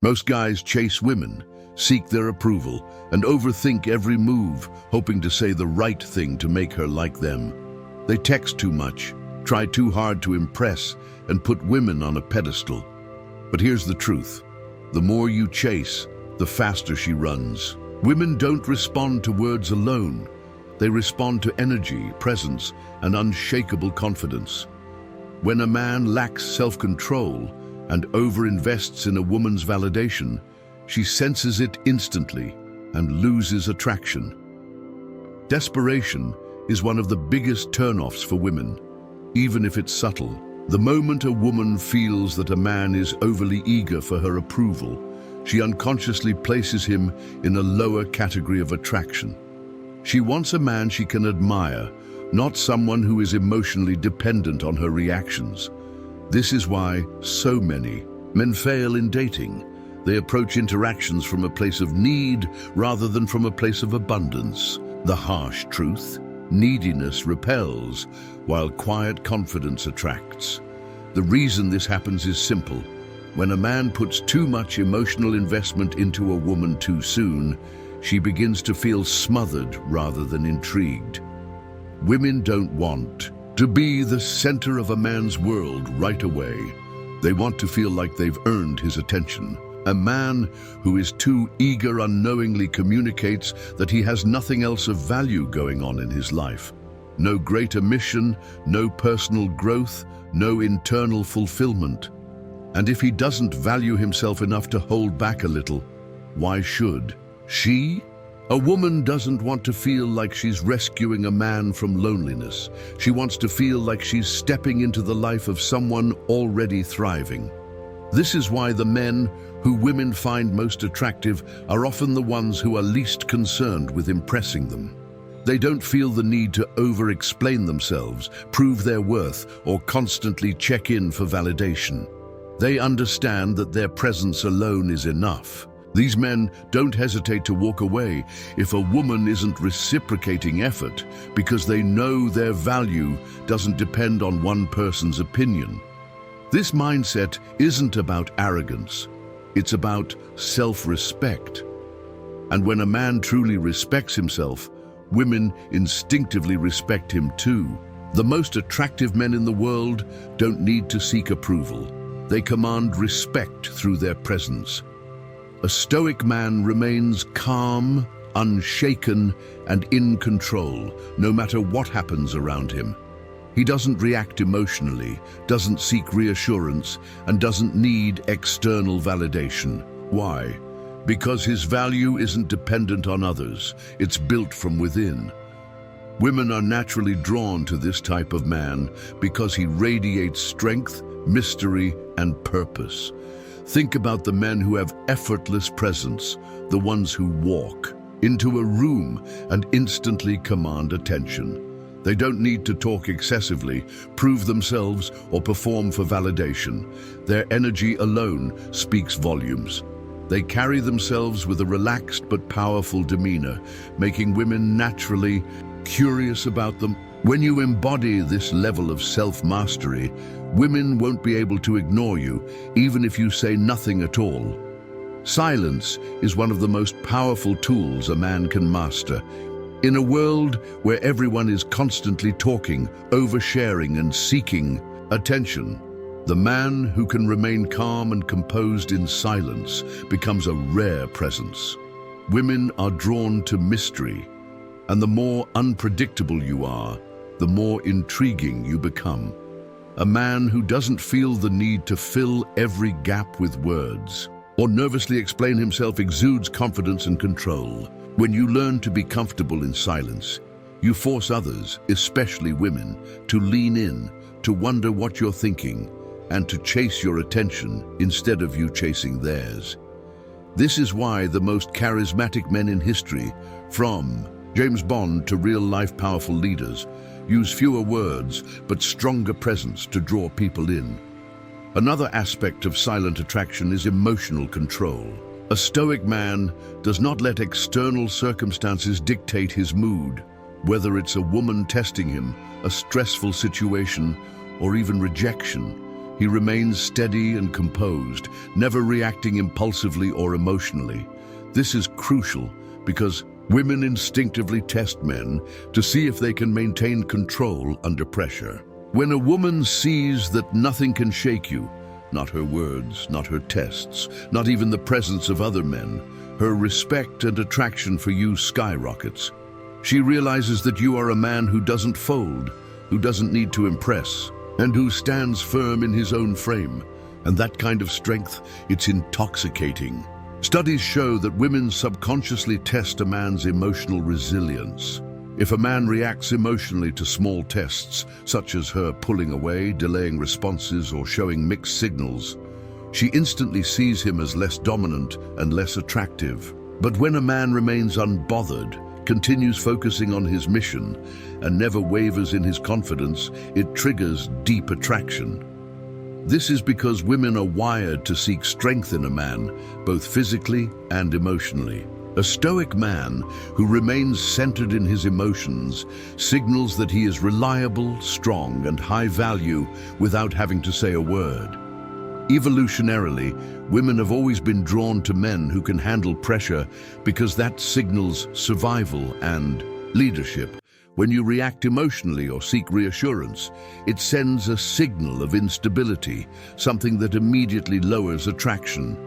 Most guys chase women, seek their approval, and overthink every move, hoping to say the right thing to make her like them. They text too much, try too hard to impress, and put women on a pedestal. But here's the truth. The more you chase, the faster she runs. Women don't respond to words alone. They respond to energy, presence, and unshakable confidence. When a man lacks self-control and overinvests in a woman's validation, she senses it instantly and loses attraction. Desperation is one of the biggest turnoffs for women, even if it's subtle. The moment a woman feels that a man is overly eager for her approval, she unconsciously places him in a lower category of attraction. She wants a man she can admire, not someone who is emotionally dependent on her reactions. This is why so many men fail in dating. They approach interactions from a place of need rather than from a place of abundance. The harsh truth: neediness repels, while quiet confidence attracts. The reason this happens is simple. When a man puts too much emotional investment into a woman too soon, she begins to feel smothered rather than intrigued. Women don't want to be the center of a man's world right away. They want to feel like they've earned his attention. A man who is too eager unknowingly communicates that he has nothing else of value going on in his life. No greater mission, no personal growth, no internal fulfillment. And if he doesn't value himself enough to hold back a little, why should she? A woman doesn't want to feel like she's rescuing a man from loneliness. She wants to feel like she's stepping into the life of someone already thriving. This is why the men who women find most attractive are often the ones who are least concerned with impressing them. They don't feel the need to over-explain themselves, prove their worth, or constantly check in for validation. They understand that their presence alone is enough. These men don't hesitate to walk away if a woman isn't reciprocating effort, because they know their value doesn't depend on one person's opinion. This mindset isn't about arrogance. It's about self-respect. And when a man truly respects himself, women instinctively respect him too. The most attractive men in the world don't need to seek approval. They command respect through their presence. A Stoic man remains calm, unshaken, and in control, no matter what happens around him. He doesn't react emotionally, doesn't seek reassurance, and doesn't need external validation. Why? Because his value isn't dependent on others, it's built from within. Women are naturally drawn to this type of man because he radiates strength, mystery, and purpose. Think about the men who have effortless presence, the ones who walk into a room and instantly command attention. They don't need to talk excessively, prove themselves, or perform for validation. Their energy alone speaks volumes. They carry themselves with a relaxed but powerful demeanor, making women naturally curious about them. When you embody this level of self-mastery, women won't be able to ignore you, even if you say nothing at all. Silence is one of the most powerful tools a man can master. In a world where everyone is constantly talking, oversharing, and seeking attention, the man who can remain calm and composed in silence becomes a rare presence. Women are drawn to mystery, and the more unpredictable you are, the more intriguing you become. A man who doesn't feel the need to fill every gap with words or nervously explain himself exudes confidence and control. When you learn to be comfortable in silence, you force others, especially women, to lean in, to wonder what you're thinking, and to chase your attention instead of you chasing theirs. This is why the most charismatic men in history, from James Bond to real-life powerful leaders, use fewer words but stronger presence to draw people in. Another aspect of silent attraction is emotional control. A Stoic man does not let external circumstances dictate his mood, whether it's a woman testing him, a stressful situation, or even rejection. He remains steady and composed, never reacting impulsively or emotionally. This is crucial because women instinctively test men to see if they can maintain control under pressure. When a woman sees that nothing can shake you, not her words, not her tests, not even the presence of other men, her respect and attraction for you skyrockets. She realizes that you are a man who doesn't fold, who doesn't need to impress, and who stands firm in his own frame. And that kind of strength, it's intoxicating. Studies show that women subconsciously test a man's emotional resilience. If a man reacts emotionally to small tests, such as her pulling away, delaying responses, or showing mixed signals, she instantly sees him as less dominant and less attractive. But when a man remains unbothered, continues focusing on his mission, and never wavers in his confidence, it triggers deep attraction. This is because women are wired to seek strength in a man, both physically and emotionally. A stoic man who remains centered in his emotions signals that he is reliable, strong, and high value without having to say a word. Evolutionarily, women have always been drawn to men who can handle pressure because that signals survival and leadership. When you react emotionally or seek reassurance, it sends a signal of instability, something that immediately lowers attraction.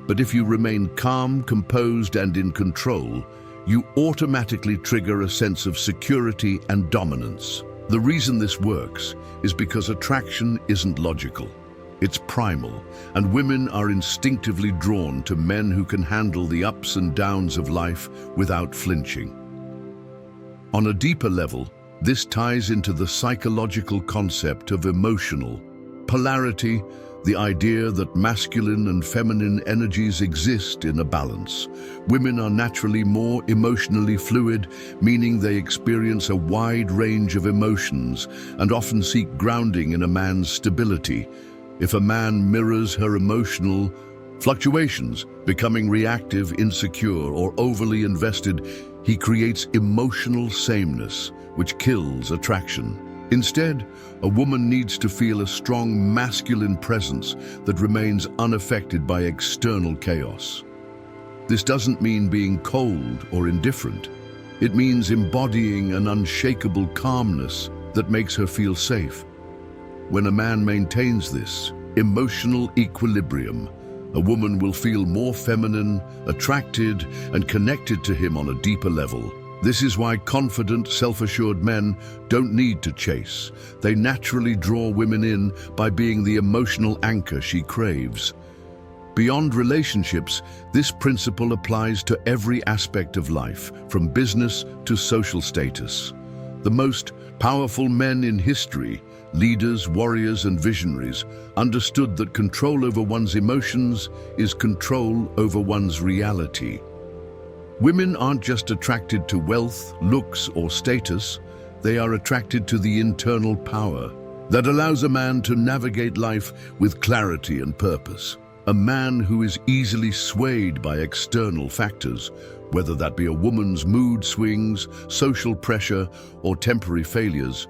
But if you remain calm, composed, and in control, you automatically trigger a sense of security and dominance. The reason this works is because attraction isn't logical. It's primal, and women are instinctively drawn to men who can handle the ups and downs of life without flinching. On a deeper level, this ties into the psychological concept of emotional polarity, the idea that masculine and feminine energies exist in a balance. Women are naturally more emotionally fluid, meaning they experience a wide range of emotions and often seek grounding in a man's stability. If a man mirrors her emotional fluctuations, becoming reactive, insecure, or overly invested, he creates emotional sameness, which kills attraction. Instead, a woman needs to feel a strong masculine presence that remains unaffected by external chaos. This doesn't mean being cold or indifferent. It means embodying an unshakable calmness that makes her feel safe. When a man maintains this emotional equilibrium, a woman will feel more feminine, attracted, and connected to him on a deeper level. This is why confident, self-assured men don't need to chase. They naturally draw women in by being the emotional anchor she craves. Beyond relationships, this principle applies to every aspect of life, from business to social status. The most powerful men in history, leaders, warriors, and visionaries, understood that control over one's emotions is control over one's reality. Women aren't just attracted to wealth, looks, or status. They are attracted to the internal power that allows a man to navigate life with clarity and purpose. A man who is easily swayed by external factors, whether that be a woman's mood swings, social pressure, or temporary failures,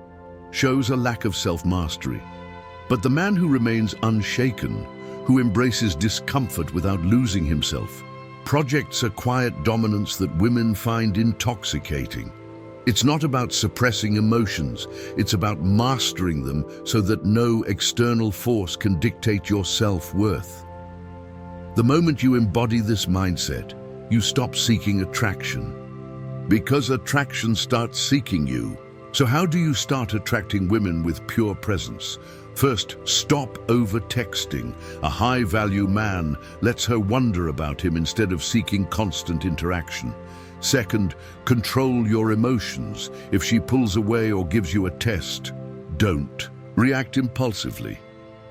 shows a lack of self-mastery. But the man who remains unshaken, who embraces discomfort without losing himself, projects a quiet dominance that women find intoxicating. It's not about suppressing emotions, it's about mastering them so that no external force can dictate your self-worth. The moment you embody this mindset, you stop seeking attraction, because attraction starts seeking you. So how do you start attracting women with pure presence? First, stop over-texting. A high-value man lets her wonder about him instead of seeking constant interaction. Second, control your emotions. If she pulls away or gives you a test, don't react impulsively.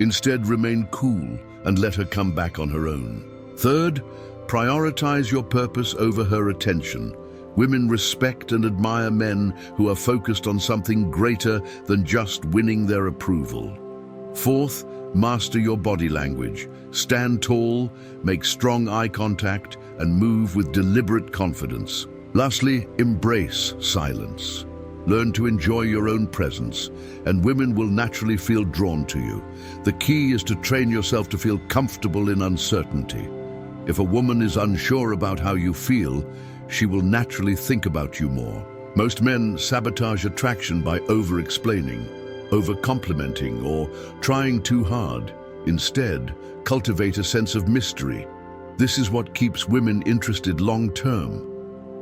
Instead, remain cool and let her come back on her own. Third, prioritize your purpose over her attention. Women respect and admire men who are focused on something greater than just winning their approval. Fourth, master your body language. Stand tall, make strong eye contact, and move with deliberate confidence. Lastly, embrace silence. Learn to enjoy your own presence, and women will naturally feel drawn to you. The key is to train yourself to feel comfortable in uncertainty. If a woman is unsure about how you feel, she will naturally think about you more. Most men sabotage attraction by over-explaining, over-complimenting, or trying too hard. Instead, cultivate a sense of mystery. This is what keeps women interested long-term.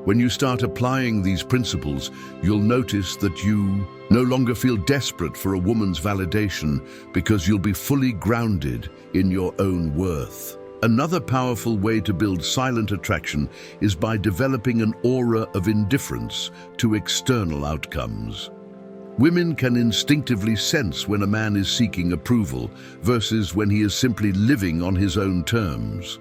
When you start applying these principles, you'll notice that you no longer feel desperate for a woman's validation because you'll be fully grounded in your own worth. Another powerful way to build silent attraction is by developing an aura of indifference to external outcomes. Women can instinctively sense when a man is seeking approval versus when he is simply living on his own terms.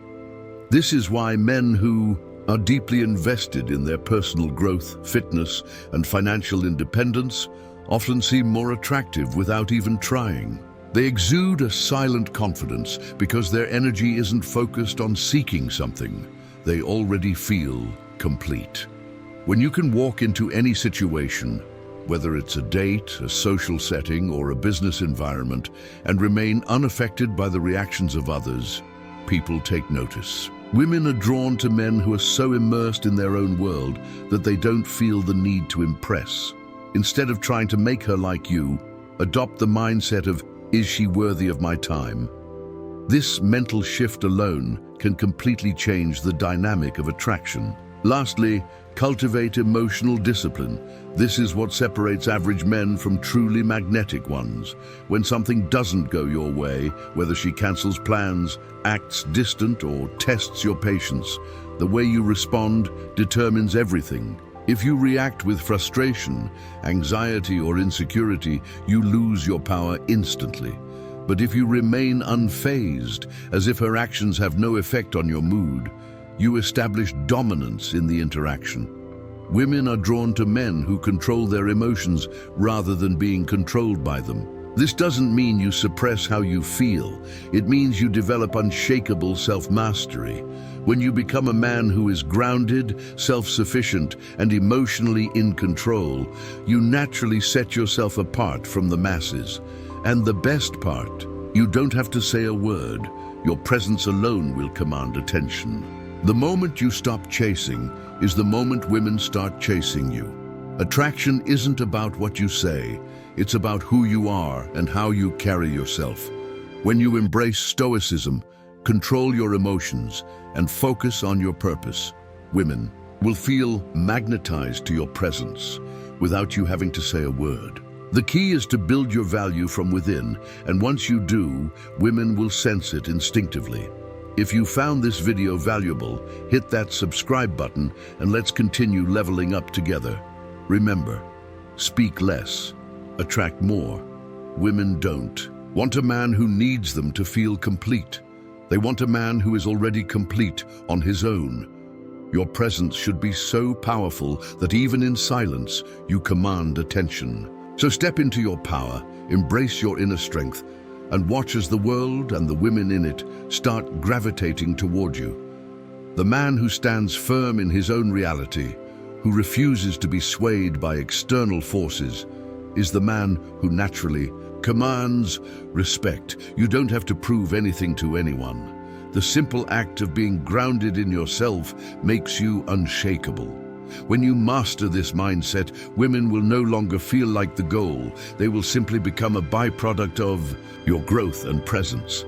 This is why men who are deeply invested in their personal growth, fitness, and financial independence often seem more attractive without even trying. They exude a silent confidence because their energy isn't focused on seeking something. They already feel complete. When you can walk into any situation, whether it's a date, a social setting, or a business environment, and remain unaffected by the reactions of others, people take notice. Women are drawn to men who are so immersed in their own world that they don't feel the need to impress. Instead of trying to make her like you, adopt the mindset of, is she worthy of my time? This mental shift alone can completely change the dynamic of attraction. Lastly, cultivate emotional discipline. This is what separates average men from truly magnetic ones. When something doesn't go your way, whether she cancels plans, acts distant, or tests your patience, the way you respond determines everything. If you react with frustration, anxiety, or insecurity, you lose your power instantly. But if you remain unfazed, as if her actions have no effect on your mood, you establish dominance in the interaction. Women are drawn to men who control their emotions rather than being controlled by them. This doesn't mean you suppress how you feel. It means you develop unshakable self-mastery. When you become a man who is grounded, self-sufficient, and emotionally in control, you naturally set yourself apart from the masses. And the best part, you don't have to say a word. Your presence alone will command attention. The moment you stop chasing is the moment women start chasing you. Attraction isn't about what you say, it's about who you are and how you carry yourself. When you embrace Stoicism, control your emotions, and focus on your purpose, women will feel magnetized to your presence without you having to say a word. The key is to build your value from within, and once you do, women will sense it instinctively. If you found this video valuable, hit that subscribe button and let's continue leveling up together. Remember, speak less, attract more. Women don't want a man who needs them to feel complete. They want a man who is already complete on his own. Your presence should be so powerful that even in silence, you command attention. So step into your power, embrace your inner strength, and watch as the world and the women in it start gravitating toward you. The man who stands firm in his own reality, who refuses to be swayed by external forces, is the man who naturally commands respect. You don't have to prove anything to anyone. The simple act of being grounded in yourself makes you unshakable. When you master this mindset, women will no longer feel like the goal. They will simply become a byproduct of your growth and presence.